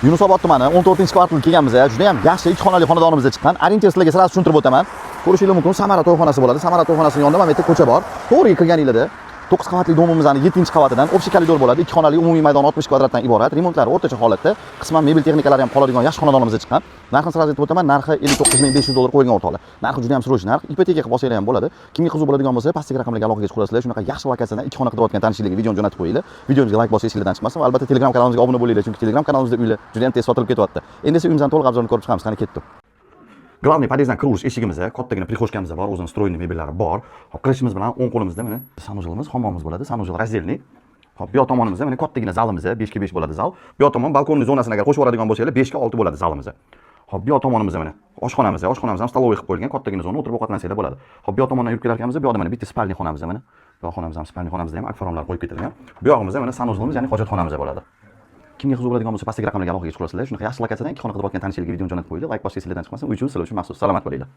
Yunusobod tumani 14-kvartalga kelganmiz. Juda ham yaxshi 2 xonali xonadonimizda chiqqan. Orientir sizlarga sira tushuntirib o'taman. Ko'rishingiz mumkin, Samara to'yxonasi bo'ladi. Samara to'yxonasining yonida mana bu yerda ko'cha bor. To'g'riga kirganingizda 9 qavatli domimizning 7-qavatidan общий koridor bo'ladi. 2 xonali umumiy maydon 60 kvadratdan iborat. Remontlari o'rtacha holatda. Qisman mebel texnikalari ham qoladigan yaxshi xonadonimizda chiqqan. Narxini sira aytib o'taman. Narxi 59500 qo'ygan o'rtoqlar. Narxi juda ham suruvchi narx. Ipoteka qilib olsanglar ham bo'ladi. Kimga qiziq bo'ladigan bo'lsa, pastdagi raqamlarga aloqaga chiqasizlar. Shunaqa yaxshi lokatsiyadan 2 xona qidirayotgan tanishlarga videoni jo'natib qo'yinglar. Videomizga like bosib esingizdan chiqmasin. Va albatta Telegram kanalimizga obuna bo'linglar, chunki Telegram kanalimizda uylar juda ham tez sotilib ketyapti. Endi esa uyimizdan to'liq obzorini ko'rib chiqamiz. Qani ketdik. Главный podyezddan kiruvchi eshigimiz, kattagina prixoshkamiz bor, o'zining stroyli mebellari bor. Hop, kirishimiz bilan o'ng qo'limizda mana sanuzilimiz, hammomimiz bo'ladi. Sanuzil razdelniy. Hop, bu yoq tomonimizda mana kattagina zalimiz, 5 ga 5 bo'ladi zal. Bu yoq tomon balkonning zonasini agar qo'shib yuboradigan bo'lsanglar, 5 ga 6 bo'ladi zalimiz. Hop, bu yoq tomonimizda mana oshxonamiz ham stalovoy qilib qo'yilgan, kattagina zona, o'tirib ovqatlansanglar bo'ladi. Hop, bu yoq tomondan yurib kelarkanmiz, bu yoqda mana bitta spalniy xonamiz mana. Bu xonamiz ham spalniy xonamizda ham akfaromlar qo'yib ketilgan. Bu yog'imizda mana sanuzilimiz, ya'ni hojatxonamiz bo'ladi. Kimga qiziq bo'ladigan bo'lsa, pastdagi raqamlarga aloqaga chiqasizlar. Shunaqa yaxshi lokatsiyadan 2 xona qidirayotgan tanishlarga videoni jo'natib qo'yinglar. Like bosib esingizdan chiqmasin. Uy uchun sizlar uchun maxsus. Salomat bo'linglar.